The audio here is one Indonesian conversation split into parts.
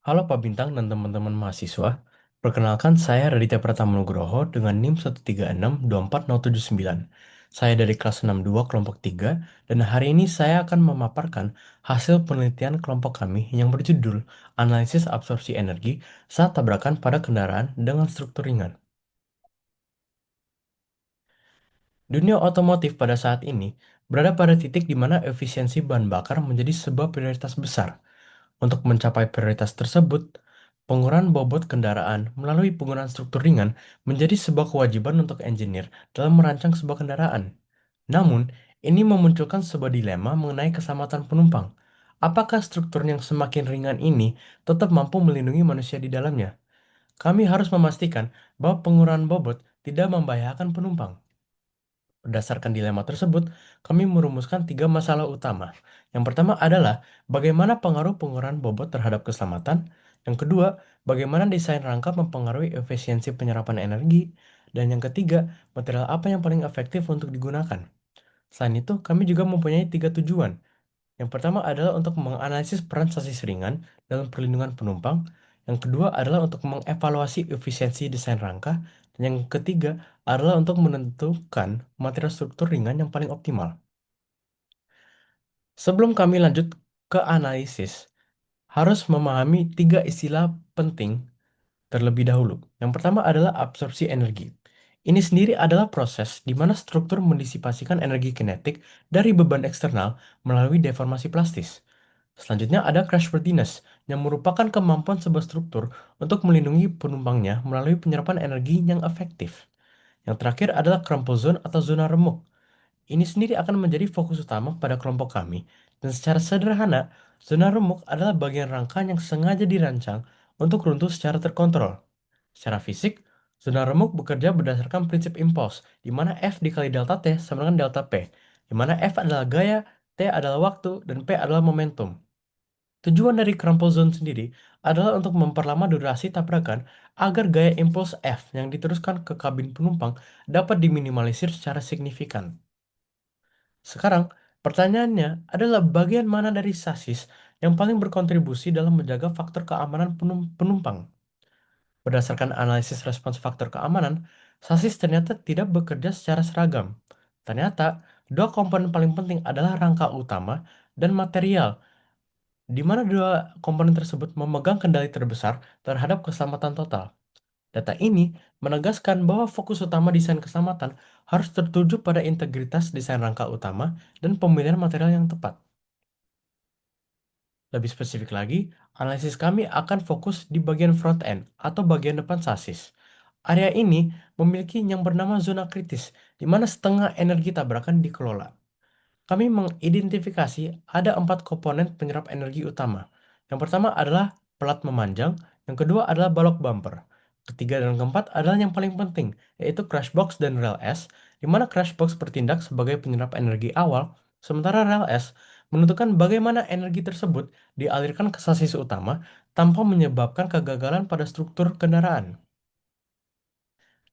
Halo Pak Bintang dan teman-teman mahasiswa. Perkenalkan saya Raditya Pratama Nugroho dengan NIM 1362409. Saya dari kelas 62 kelompok 3 dan hari ini saya akan memaparkan hasil penelitian kelompok kami yang berjudul Analisis Absorpsi Energi saat tabrakan pada kendaraan dengan struktur ringan. Dunia otomotif pada saat ini berada pada titik di mana efisiensi bahan bakar menjadi sebuah prioritas besar. Untuk mencapai prioritas tersebut, pengurangan bobot kendaraan melalui penggunaan struktur ringan menjadi sebuah kewajiban untuk engineer dalam merancang sebuah kendaraan. Namun, ini memunculkan sebuah dilema mengenai keselamatan penumpang. Apakah struktur yang semakin ringan ini tetap mampu melindungi manusia di dalamnya? Kami harus memastikan bahwa pengurangan bobot tidak membahayakan penumpang. Berdasarkan dilema tersebut, kami merumuskan tiga masalah utama. Yang pertama adalah bagaimana pengaruh pengurangan bobot terhadap keselamatan. Yang kedua, bagaimana desain rangka mempengaruhi efisiensi penyerapan energi. Dan yang ketiga, material apa yang paling efektif untuk digunakan. Selain itu, kami juga mempunyai tiga tujuan. Yang pertama adalah untuk menganalisis peran sasis ringan dalam perlindungan penumpang. Yang kedua adalah untuk mengevaluasi efisiensi desain rangka. Dan yang ketiga adalah untuk menentukan material struktur ringan yang paling optimal. Sebelum kami lanjut ke analisis, harus memahami tiga istilah penting terlebih dahulu. Yang pertama adalah absorpsi energi. Ini sendiri adalah proses di mana struktur mendisipasikan energi kinetik dari beban eksternal melalui deformasi plastis. Selanjutnya ada crashworthiness, yang merupakan kemampuan sebuah struktur untuk melindungi penumpangnya melalui penyerapan energi yang efektif. Yang terakhir adalah crumple zone atau zona remuk. Ini sendiri akan menjadi fokus utama pada kelompok kami, dan secara sederhana, zona remuk adalah bagian rangka yang sengaja dirancang untuk runtuh secara terkontrol. Secara fisik, zona remuk bekerja berdasarkan prinsip impuls, di mana F dikali delta T sama dengan delta P, di mana F adalah gaya, T adalah waktu, dan P adalah momentum. Tujuan dari crumple zone sendiri adalah untuk memperlama durasi tabrakan agar gaya impuls F yang diteruskan ke kabin penumpang dapat diminimalisir secara signifikan. Sekarang, pertanyaannya adalah bagian mana dari sasis yang paling berkontribusi dalam menjaga faktor keamanan penumpang? Berdasarkan analisis respons faktor keamanan, sasis ternyata tidak bekerja secara seragam. Ternyata, dua komponen paling penting adalah rangka utama dan material, di mana dua komponen tersebut memegang kendali terbesar terhadap keselamatan total. Data ini menegaskan bahwa fokus utama desain keselamatan harus tertuju pada integritas desain rangka utama dan pemilihan material yang tepat. Lebih spesifik lagi, analisis kami akan fokus di bagian front end atau bagian depan sasis. Area ini memiliki yang bernama zona kritis, di mana setengah energi tabrakan dikelola. Kami mengidentifikasi ada empat komponen penyerap energi utama. Yang pertama adalah pelat memanjang, yang kedua adalah balok bumper. Ketiga dan keempat adalah yang paling penting, yaitu crash box dan rel S, di mana crash box bertindak sebagai penyerap energi awal, sementara rel S menentukan bagaimana energi tersebut dialirkan ke sasis utama tanpa menyebabkan kegagalan pada struktur kendaraan.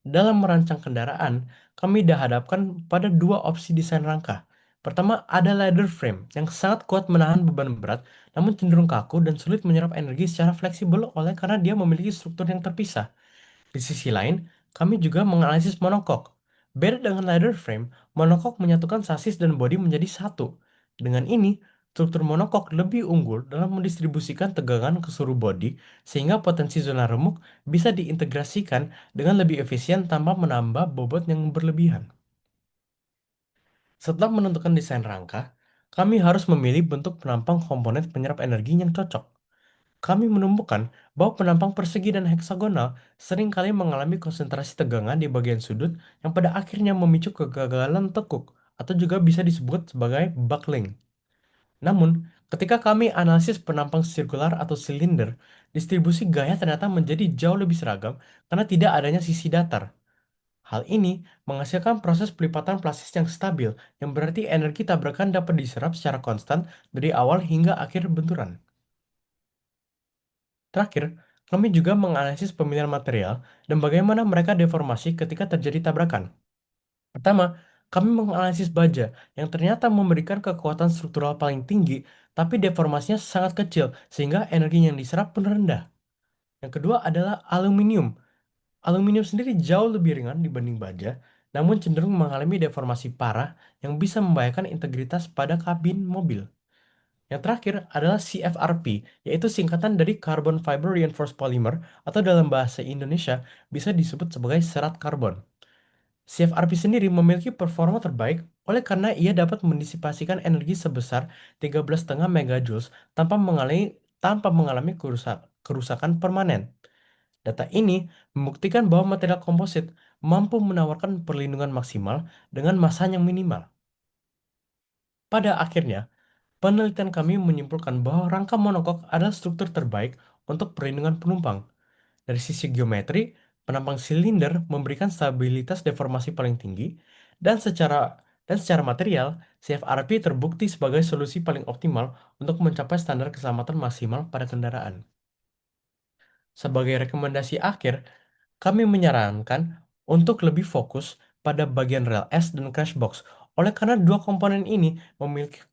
Dalam merancang kendaraan, kami dihadapkan pada dua opsi desain rangka. Pertama, ada ladder frame yang sangat kuat menahan beban berat, namun cenderung kaku dan sulit menyerap energi secara fleksibel oleh karena dia memiliki struktur yang terpisah. Di sisi lain, kami juga menganalisis monocoque. Beda dengan ladder frame, monocoque menyatukan sasis dan bodi menjadi satu. Dengan ini, struktur monocoque lebih unggul dalam mendistribusikan tegangan ke seluruh bodi, sehingga potensi zona remuk bisa diintegrasikan dengan lebih efisien tanpa menambah bobot yang berlebihan. Setelah menentukan desain rangka, kami harus memilih bentuk penampang komponen penyerap energi yang cocok. Kami menemukan bahwa penampang persegi dan heksagonal seringkali mengalami konsentrasi tegangan di bagian sudut yang pada akhirnya memicu kegagalan tekuk atau juga bisa disebut sebagai buckling. Namun, ketika kami analisis penampang sirkular atau silinder, distribusi gaya ternyata menjadi jauh lebih seragam karena tidak adanya sisi datar. Hal ini menghasilkan proses pelipatan plastis yang stabil, yang berarti energi tabrakan dapat diserap secara konstan dari awal hingga akhir benturan. Terakhir, kami juga menganalisis pemilihan material dan bagaimana mereka deformasi ketika terjadi tabrakan. Pertama, kami menganalisis baja yang ternyata memberikan kekuatan struktural paling tinggi tapi deformasinya sangat kecil sehingga energi yang diserap pun rendah. Yang kedua adalah aluminium. Aluminium sendiri jauh lebih ringan dibanding baja, namun cenderung mengalami deformasi parah yang bisa membahayakan integritas pada kabin mobil. Yang terakhir adalah CFRP, yaitu singkatan dari Carbon Fiber Reinforced Polymer atau dalam bahasa Indonesia bisa disebut sebagai serat karbon. CFRP sendiri memiliki performa terbaik oleh karena ia dapat mendisipasikan energi sebesar 13,5 megajoules tanpa mengalami kerusakan permanen. Data ini membuktikan bahwa material komposit mampu menawarkan perlindungan maksimal dengan massa yang minimal. Pada akhirnya, penelitian kami menyimpulkan bahwa rangka monokok adalah struktur terbaik untuk perlindungan penumpang. Dari sisi geometri, penampang silinder memberikan stabilitas deformasi paling tinggi, dan secara material, CFRP terbukti sebagai solusi paling optimal untuk mencapai standar keselamatan maksimal pada kendaraan. Sebagai rekomendasi akhir, kami menyarankan untuk lebih fokus pada bagian rel S dan crash box. Oleh karena dua komponen ini memiliki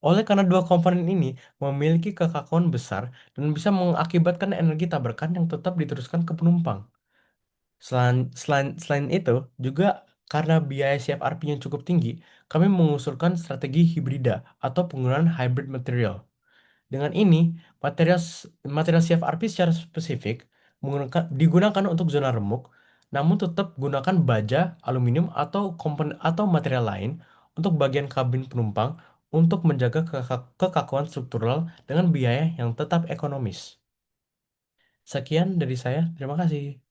oleh karena dua komponen ini memiliki kekakuan besar dan bisa mengakibatkan energi tabrakan yang tetap diteruskan ke penumpang. Selain itu, juga karena biaya CFRP yang cukup tinggi, kami mengusulkan strategi hibrida atau penggunaan hybrid material. Dengan ini, material CFRP secara spesifik digunakan untuk zona remuk, namun tetap gunakan baja, aluminium, atau material lain untuk bagian kabin penumpang untuk menjaga kekakuan struktural dengan biaya yang tetap ekonomis. Sekian dari saya, terima kasih.